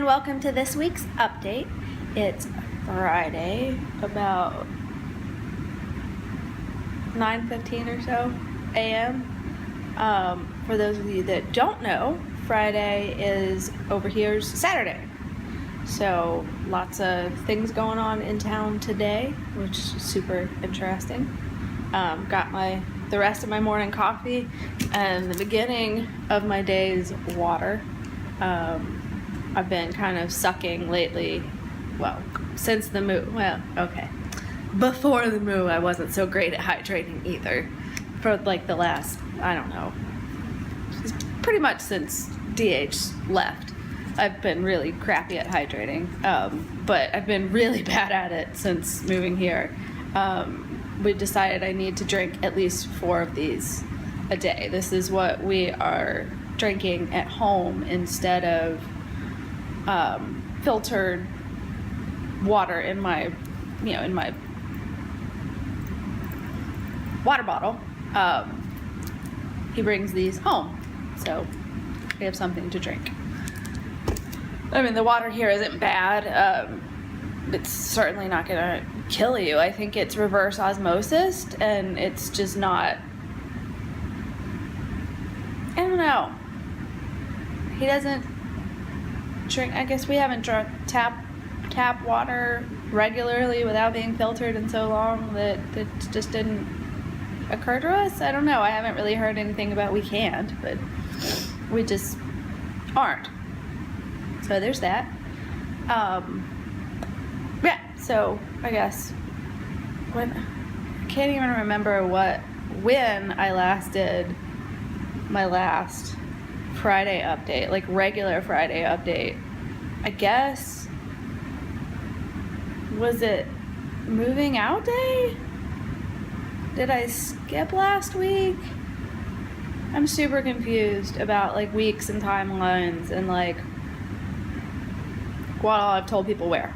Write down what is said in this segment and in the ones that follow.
welcome to this week's update. It's Friday, about 9:15 or so a.m. For those of you that don't know, Friday is over here's Saturday. So lots of things going on in town today, which is super interesting. Got the rest of my morning coffee and the beginning of my day's water. I've been kind of sucking lately, well, since the move. Well, okay. Before the move, I wasn't so great at hydrating either. For like the last, I don't know, pretty much since DH left, I've been really crappy at hydrating. But I've been really bad at it since moving here. We decided I need to drink at least 4 of these a day. This is what we are drinking at home instead of filtered water in my water bottle. He brings these home, so we have something to drink. I mean, the water here isn't bad. It's certainly not gonna kill you. I think it's reverse osmosis, and it's just not, I don't know. He doesn't drink, I guess we haven't drunk tap water regularly without being filtered in so long that just didn't occur to us. I don't know. I haven't really heard anything about we can't, but we just aren't. So there's that. Yeah, so I guess I can't even remember when I last did my last Friday update, like regular Friday update. I guess, was it moving out day? Did I skip last week? I'm super confused about like weeks and timelines and like what I've told people where,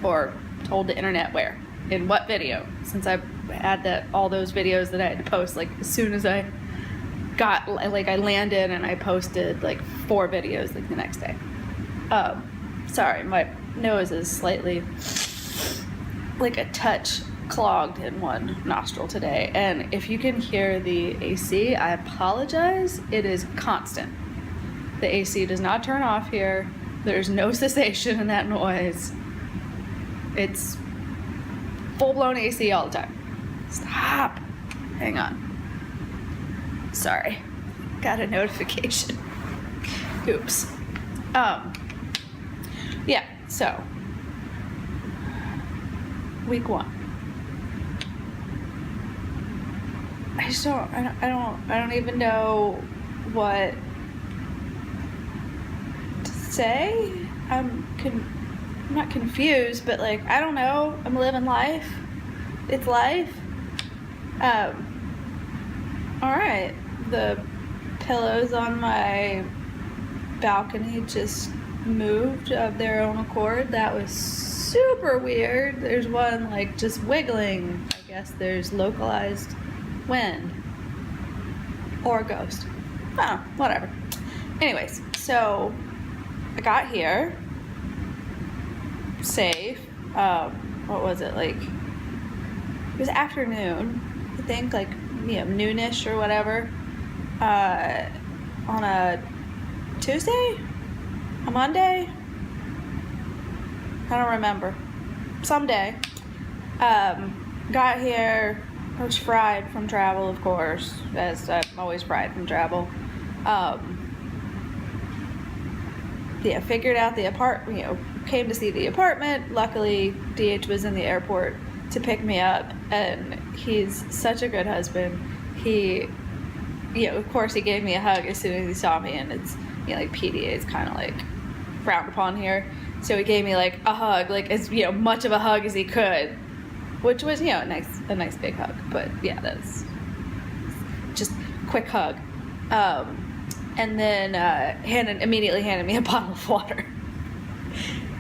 or told the internet where, in what video, since I had all those videos that I had to post like as soon as I got, like I landed and I posted like 4 videos like the next day. Sorry, my nose is slightly like a touch clogged in one nostril today, and if you can hear the AC, I apologize. It is constant. The AC does not turn off here. There's no cessation in that noise. It's full-blown AC all the time. Stop. Hang on. Sorry. Got a notification. Oops. Yeah, so week 1. I don't even know what to say. I'm not confused, but like, I don't know. I'm living life. It's life. All right. The pillows on my balcony just moved of their own accord. That was super weird. There's one like just wiggling. I guess there's localized wind or a ghost. Oh, whatever. Anyways, so I got here safe. What was it, like, it was afternoon, I think, like, noonish or whatever, on a Tuesday, a Monday, I don't remember, someday. Got here. I was fried from travel, of course, as I'm always fried from travel. Yeah, figured out the apartment, came to see the apartment. Luckily, DH was in the airport to pick me up, and he's such a good husband. He, of course, he gave me a hug as soon as he saw me, and it's, like PDA is kind of like frowned upon here. So he gave me like a hug, like as, much of a hug as he could, which was, a nice big hug. But yeah, that's just quick hug. And then immediately handed me a bottle of water.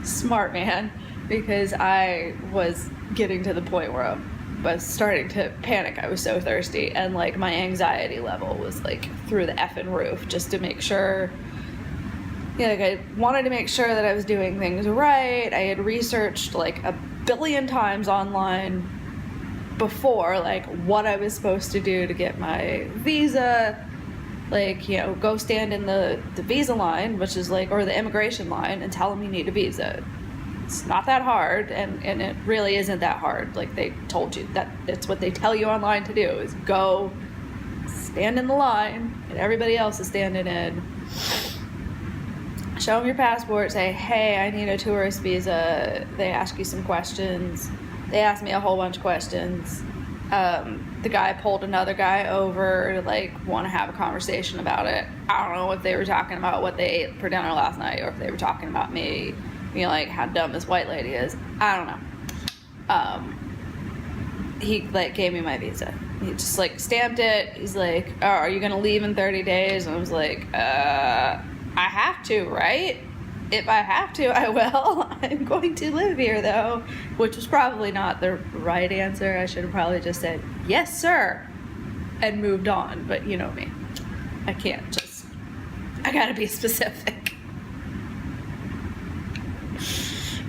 Smart man, because I was getting to the point where I was starting to panic. I was so thirsty, and like my anxiety level was like through the effing roof, just to make sure Yeah, like I wanted to make sure that I was doing things right. I had researched like a billion times online before, like what I was supposed to do to get my visa. Like, you know, go stand in the visa line, which is like, or the immigration line, and tell them you need a visa. It's not that hard, and it really isn't that hard. Like they told you that it's what they tell you online to do, is go stand in the line and everybody else is standing in. Show them your passport, say, hey, I need a tourist visa. They ask you some questions. They asked me a whole bunch of questions. The guy pulled another guy over to like want to have a conversation about it. I don't know if they were talking about what they ate for dinner last night or if they were talking about me, you know, like how dumb this white lady is. I don't know. He like gave me my visa. He just like stamped it. He's like, oh, are you gonna leave in 30 days? And I was like, I have to, right? If I have to, I will. I'm going to live here, though, which was probably not the right answer. I should have probably just said, yes, sir, and moved on. But you know me. I can't just, I gotta be specific.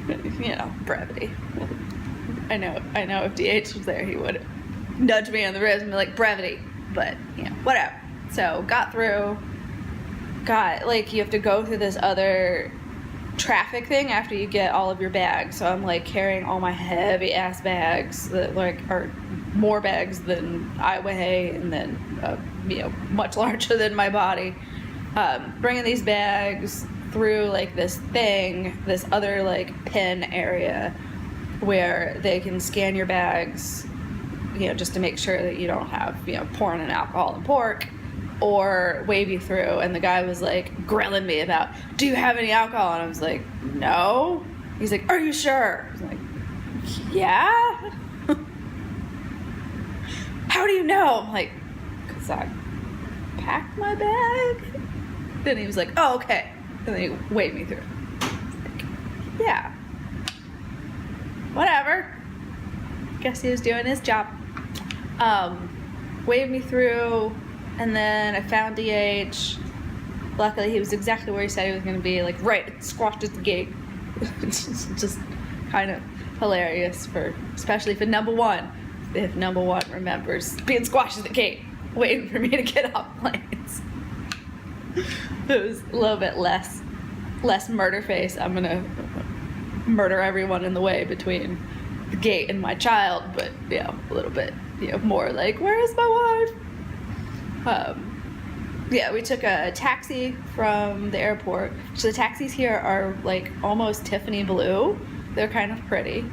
You know, brevity. I know if DH was there, he would nudge me on the ribs and be like, brevity. But, you know, whatever. So, got through. Like, you have to go through this other traffic thing after you get all of your bags. So I'm like carrying all my heavy ass bags that like are more bags than I weigh, and then you know, much larger than my body. Bringing these bags through like this other like pin area where they can scan your bags, you know, just to make sure that you don't have, you know, porn and alcohol and pork, or wave you through. And the guy was like grilling me about, do you have any alcohol? And I was like, no. He's like, are you sure? I was like, yeah. How do you know? I'm like, because I packed my bag. Then he was like, oh, okay. And then he waved me through. I was like, yeah, whatever. Guess he was doing his job. Waved me through. And then I found DH. Luckily, he was exactly where he said he was going to be, like right squashed at the gate. Just kind of hilarious, especially for number one. If number one remembers being squashed at the gate, waiting for me to get off planes. It was a little bit less murder face. I'm going to murder everyone in the way between the gate and my child, but yeah, a little bit, you know, more like, where is my wife? Yeah, we took a taxi from the airport. So the taxis here are like almost Tiffany blue. They're kind of pretty.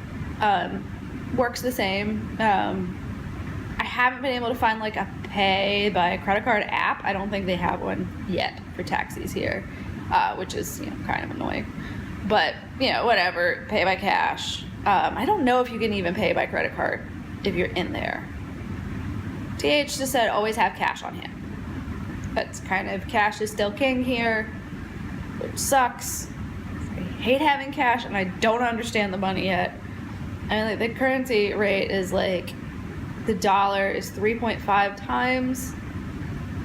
Works the same. I haven't been able to find like a pay by credit card app. I don't think they have one yet for taxis here, which is, you know, kind of annoying. But, you know, whatever, pay by cash. I don't know if you can even pay by credit card if you're in there. TH just said always have cash on hand. That's kind of, cash is still king here, which sucks. I hate having cash, and I don't understand the money yet. I mean, like, the currency rate is like, the dollar is 3.5 times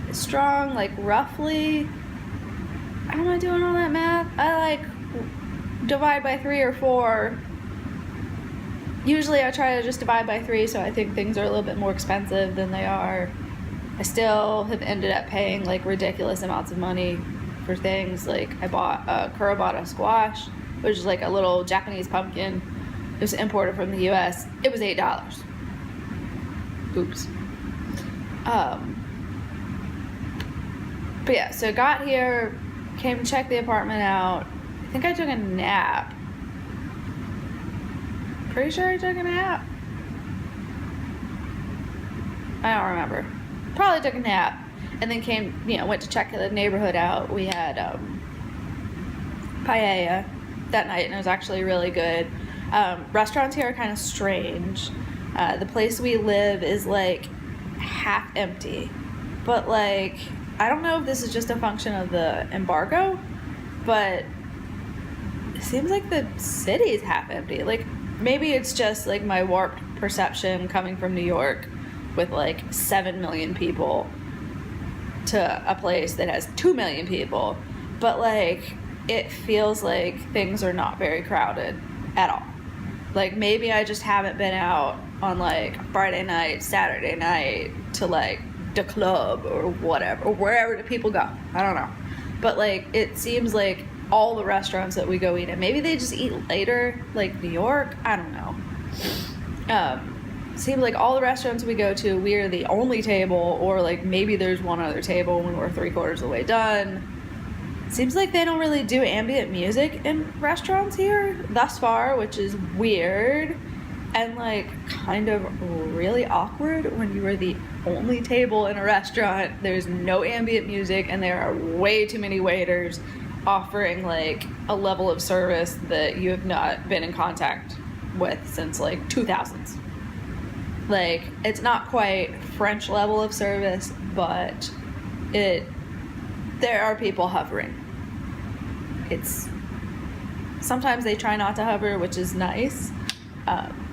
as strong, like roughly. How am I doing all that math? I like divide by 3 or 4. Usually I try to just divide by 3, so I think things are a little bit more expensive than they are. I still have ended up paying like ridiculous amounts of money for things. Like Kura bought a squash, which is like a little Japanese pumpkin. It was imported from the US. It was $8. Oops. But yeah, so got here, came to check the apartment out. I think I took a nap. Pretty sure I took a nap. I don't remember. Probably took a nap, and then came, you know, went to check the neighborhood out. We had paella that night, and it was actually really good. Restaurants here are kind of strange. The place we live is like half empty, but like, I don't know if this is just a function of the embargo, but it seems like the city is half empty. Like, maybe it's just like my warped perception coming from New York with like 7 million people to a place that has 2 million people. But like, it feels like things are not very crowded at all. Like, maybe I just haven't been out on, like, Friday night, Saturday night to, like, the club or whatever, or wherever the people go. I don't know. But, like, it seems like all the restaurants that we go eat at, maybe they just eat later, like New York. I don't know. Seems like all the restaurants we go to, we are the only table, or, like, maybe there's one other table when we're 3/4 of the way done. Seems like they don't really do ambient music in restaurants here thus far, which is weird and, like, kind of really awkward when you are the only table in a restaurant. There's no ambient music, and there are way too many waiters offering, like, a level of service that you have not been in contact with since, like, 2000s. Like, it's not quite French level of service, but there are people hovering. Sometimes they try not to hover, which is nice,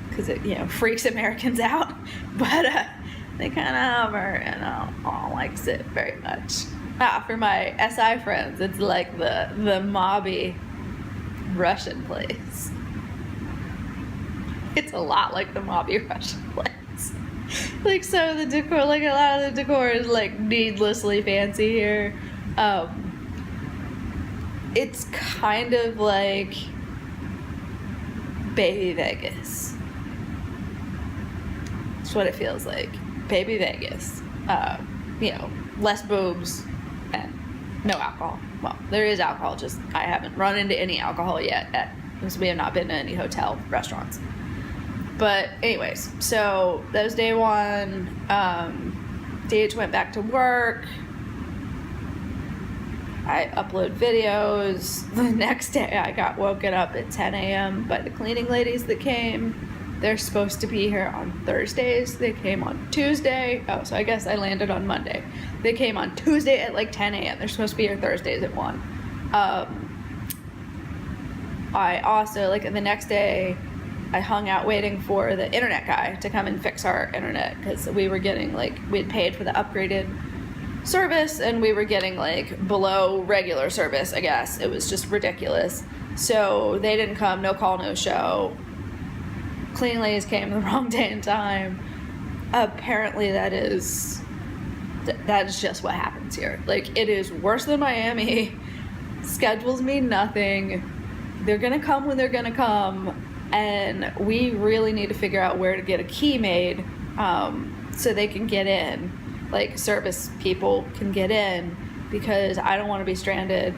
because it, freaks Americans out, but they kind of hover, and I don't like it very much. For my SI friends, it's like the mobby Russian place. It's a lot like the mobby Russian place. Like, so the decor, like, a lot of the decor is, like, needlessly fancy here. It's kind of like Baby Vegas. That's what it feels like. Baby Vegas. Less boobs and no alcohol. Well, there is alcohol, just I haven't run into any alcohol yet because we have not been to any hotel restaurants. But anyways, so that was day one. DH went back to work. I upload videos. The next day I got woken up at 10 a.m. by the cleaning ladies that came. They're supposed to be here on Thursdays. They came on Tuesday. Oh, so I guess I landed on Monday. They came on Tuesday at like 10 a.m. They're supposed to be here Thursdays at 1. I also, like, the next day, I hung out waiting for the internet guy to come and fix our internet, because we were getting, like, we had paid for the upgraded service and we were getting, like, below regular service, I guess. It was just ridiculous. So they didn't come, no call, no show. Cleaning ladies came the wrong day and time. Apparently that is just what happens here. Like, it is worse than Miami. Schedules mean nothing. They're gonna come when they're gonna come, and we really need to figure out where to get a key made, so they can get in. Like, service people can get in, because I don't want to be stranded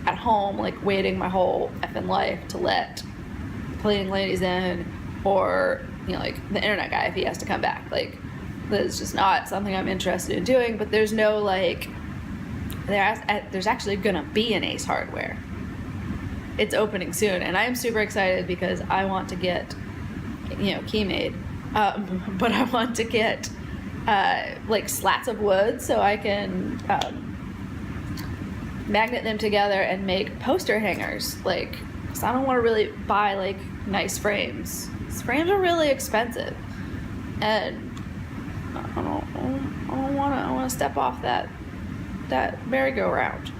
at home, like, waiting my whole effing life to let the cleaning ladies in, or, like, the internet guy if he has to come back. Like, that's just not something I'm interested in doing. But there's no, like, there's actually gonna be an Ace Hardware. It's opening soon, and I am super excited because I want to get, key made, but I want to get like, slats of wood so I can magnet them together and make poster hangers. Like, because I don't want to really buy, like, nice frames. These frames are really expensive, and I want to step off that merry-go-round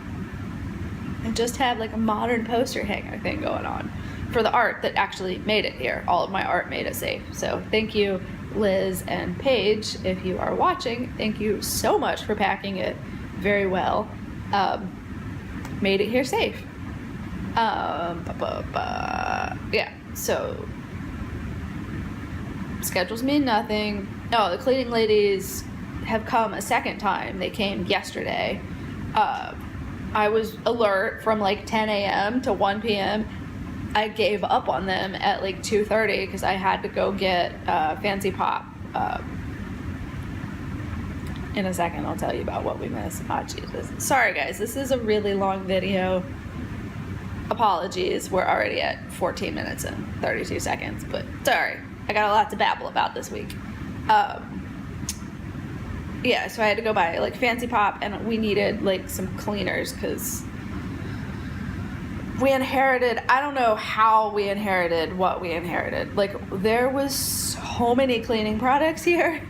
and just have, like, a modern poster hanger thing going on for the art that actually made it here. All of my art made it safe. So thank you, Liz and Paige, if you are watching. Thank you so much for packing it very well. Made it here safe. Yeah, so schedules mean nothing. No, the cleaning ladies have come a second time. They came yesterday. I was alert from, like, 10 a.m. to 1 p.m. I gave up on them at, like, 2:30 because I had to go get Fancy Pop. In a second, I'll tell you about what we missed. Oh, Jesus. Sorry, guys. This is a really long video. Apologies. We're already at 14 minutes and 32 seconds, but sorry. I got a lot to babble about this week. Yeah, so I had to go buy, like, Fancy Pop, and we needed, like, some cleaners because we inherited, I don't know how we inherited what we inherited. Like, there was so many cleaning products here.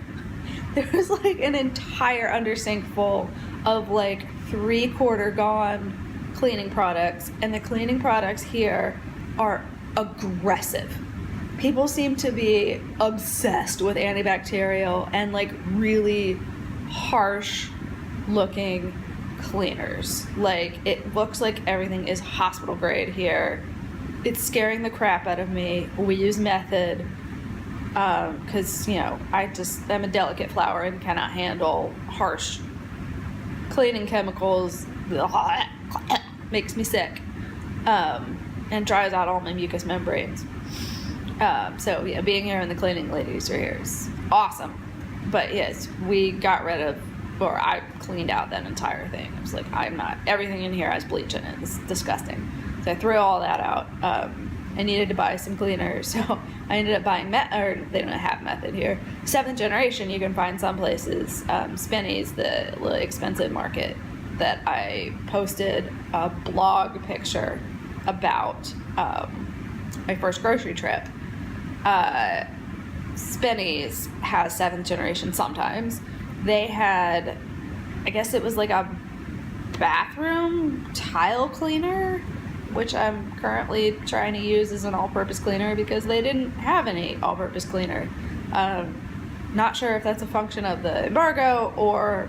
There was, like, an entire undersink full of, like, 3/4 gone cleaning products, and the cleaning products here are aggressive. People seem to be obsessed with antibacterial and like really harsh looking cleaners. Like, it looks like everything is hospital grade here. It's scaring the crap out of me. We use method because, you know, I'm a delicate flower and cannot handle harsh cleaning chemicals. Makes me sick, and dries out all my mucous membranes. So yeah, being here and the cleaning ladies are here is awesome. But yes, we got rid of, or I cleaned out that entire thing. I was like, everything in here has bleach in it. It's disgusting. So I threw all that out. I needed to buy some cleaners, so I ended up buying they don't have method here. 7th generation, you can find some places. Spinneys, the really expensive market, that I posted a blog picture about my first grocery trip. Spinneys has 7th generation sometimes. They had, I guess it was like a bathroom tile cleaner, which I'm currently trying to use as an all-purpose cleaner because they didn't have any all-purpose cleaner. Not sure if that's a function of the embargo or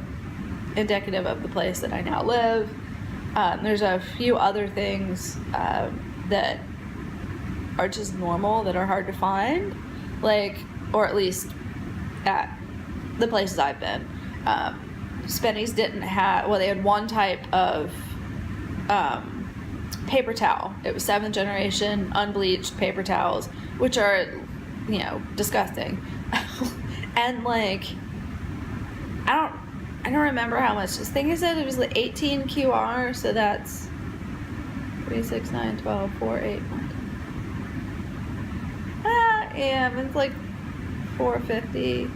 indicative of the place that I now live. There's a few other things that are just normal that are hard to find, like, or at least at the places I've been. Spinneys didn't have, well, they had one type of paper towel. It was 7th generation unbleached paper towels, which are, you know, disgusting. And like, I don't remember how much. This thing said it was like 18 QR, so that's 3, 6, 9, 12, 4, 8, 9. Yeah, it's like $4.50,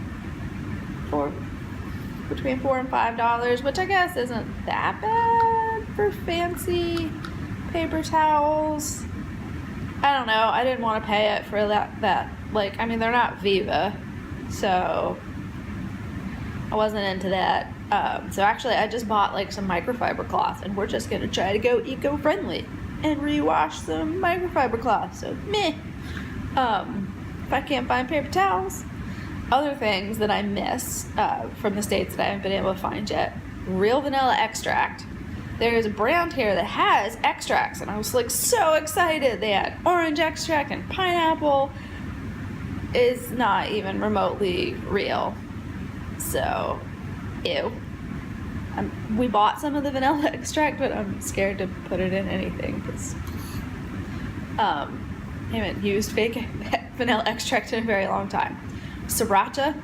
between $4 and $5, which I guess isn't that bad for fancy paper towels. I don't know. I didn't want to pay it for that. Like, I mean, they're not Viva, so I wasn't into that. So actually, I just bought like some microfiber cloth, and we're just gonna try to go eco-friendly and rewash some microfiber cloth. So meh. If I can't find paper towels. Other things that I miss from the States that I haven't been able to find yet: real vanilla extract. There's a brand here that has extracts, and I was like so excited. They had orange extract and pineapple. Is not even remotely real. So, ew. We bought some of the vanilla extract, but I'm scared to put it in anything because I haven't used fake vanilla extract in a very long time. Sriracha,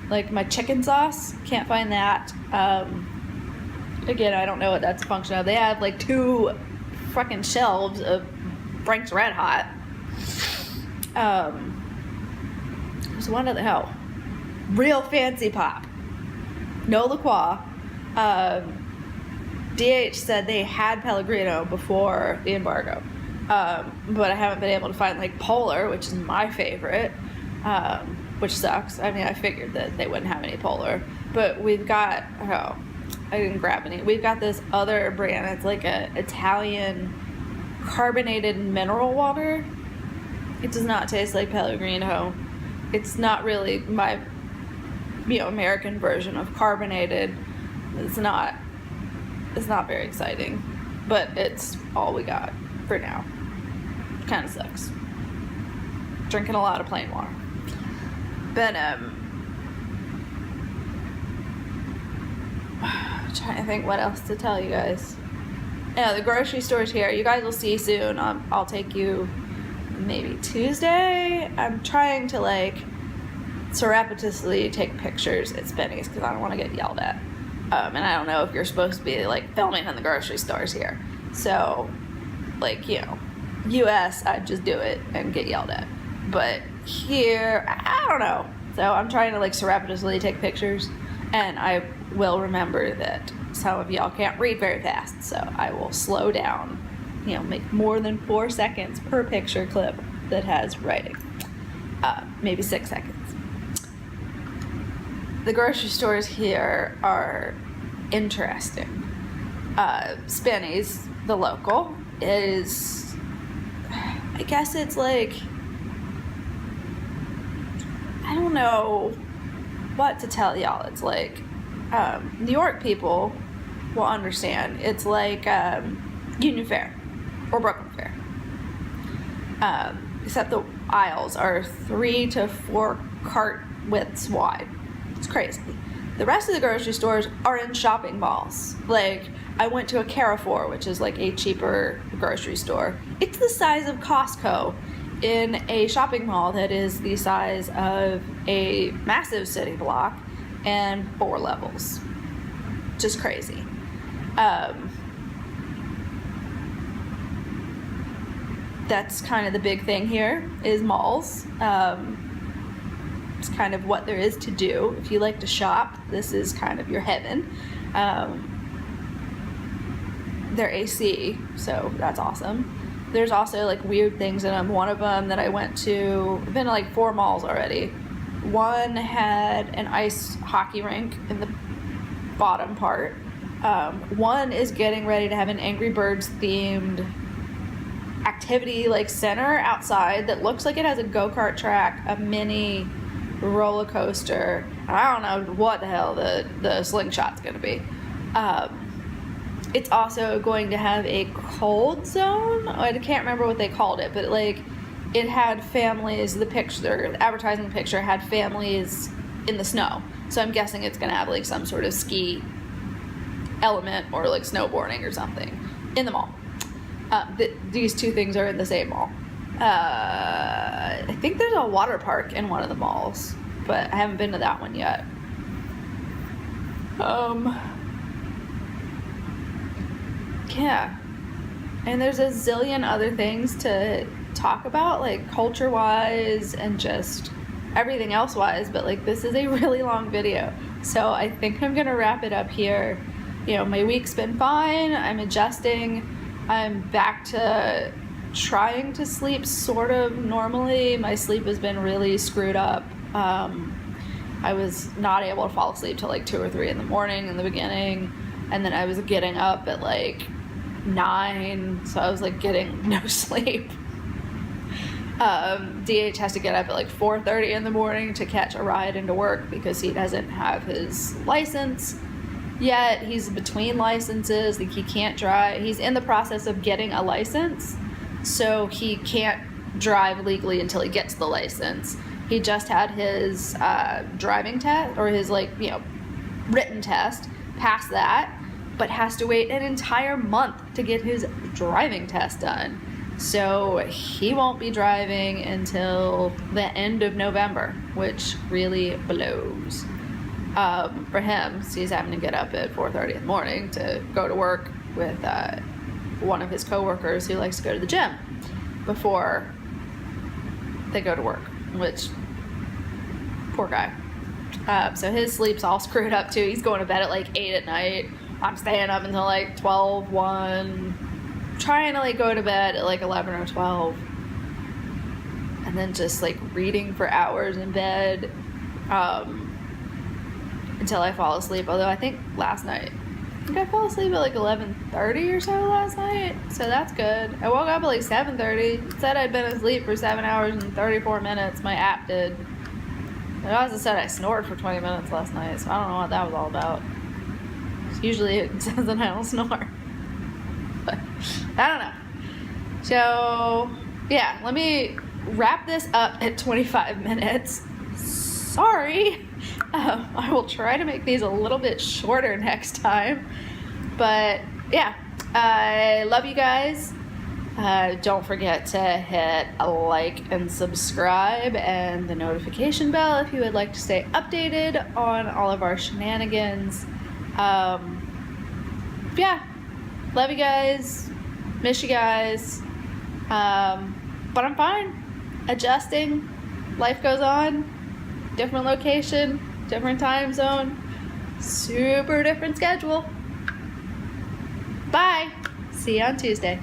like my chicken sauce, can't find that. Again, I don't know what that's a function of. They have like 2 fucking shelves of Frank's Red Hot. There's one other, real fancy pop. No La Croix. DH said they had Pellegrino before the embargo. But I haven't been able to find like Polar, which is my favorite, which sucks. I mean, I figured that they wouldn't have any Polar. But we've got, I didn't grab any. We've got this other brand. It's like a Italian carbonated mineral water. It does not taste like Pellegrino. It's not really my, American version of carbonated. It's not very exciting, but it's all we got for now. Kind of sucks. Drinking a lot of plain water. But trying to think what else to tell you guys. Yeah, the grocery store's here. You guys will see soon. I'll take you maybe Tuesday. I'm trying to like surreptitiously take pictures at Spinneys because I don't want to get yelled at. And I don't know if you're supposed to be like filming in the grocery stores here. So, like, US, I'd just do it and get yelled at. But here, I don't know. So I'm trying to like surreptitiously take pictures, and I will remember that some of y'all can't read very fast, so I will slow down, make more than 4 seconds per picture clip that has writing. Maybe 6 seconds. The grocery stores here are interesting. Spinny's, the local, is, I guess it's like, I don't know what to tell y'all. It's like, New York people will understand. It's like Union Fair or Brooklyn Fair. Except the aisles are 3 to 4 cart widths wide. It's crazy. The rest of the grocery stores are in shopping malls. Like, I went to a Carrefour, which is like a cheaper grocery store. It's the size of Costco in a shopping mall that is the size of a massive city block and 4 levels. Just crazy. That's kind of the big thing here is malls. It's kind of what there is to do. If you like to shop, this is kind of your heaven. They're AC, so that's awesome. There's also like weird things in them. One of them that I went to, I've been to like 4 malls already. One had an ice hockey rink in the bottom part. One is getting ready to have an Angry Birds themed activity like center outside that looks like it has a go-kart track, a mini roller coaster. I don't know what the hell the slingshot's gonna be. It's also going to have a cold zone. I can't remember what they called it, but like it had families, the advertising picture had families in the snow. So I'm guessing it's gonna have like some sort of ski element or like snowboarding or something in the mall. These 2 things are in the same mall. I think there's a water park in one of the malls, but I haven't been to that one yet. Yeah. And there's a zillion other things to talk about, like culture-wise and just everything else-wise, but like this is a really long video. So I think I'm gonna wrap it up here. You know, my week's been fine. I'm adjusting. I'm back to trying to sleep sort of normally. My sleep has been really screwed up. I was not able to fall asleep till like 2 or 3 in the morning in the beginning, and then I was getting up at like 9, so I was like getting no sleep. DH has to get up at like 4:30 in the morning to catch a ride into work because he doesn't have his license yet. He's between licenses. Like he can't drive. He's in the process of getting a license, so he can't drive legally until he gets the license. He just had his driving test, or his written test, passed that, but has to wait an entire month to get his driving test done. So he won't be driving until the end of November, which really blows. For him, so he's having to get up at 4:30 in the morning to go to work with one of his coworkers who likes to go to the gym before they go to work, which, poor guy. So his sleep's all screwed up too. He's going to bed at like 8 at night. I'm staying up until like 12, 1, trying to like go to bed at like 11 or 12, and then just like reading for hours in bed until I fall asleep. Although I think last night, I fell asleep at like 11:30 or so last night, so that's good. I woke up at like 7:30. It said I'd been asleep for 7 hours and 34 minutes. My app did. It also said I snored for 20 minutes last night, so I don't know what that was all about. Usually it says that I don't snore. But I don't know. So, yeah, let me wrap this up at 25 minutes. Sorry. I will try to make these a little bit shorter next time. But, yeah, I love you guys. Don't forget to hit a like and subscribe and the notification bell if you would like to stay updated on all of our shenanigans. Yeah, love you guys, miss you guys, but I'm fine. Adjusting, life goes on, different location, different time zone, super different schedule. Bye, see you on Tuesday.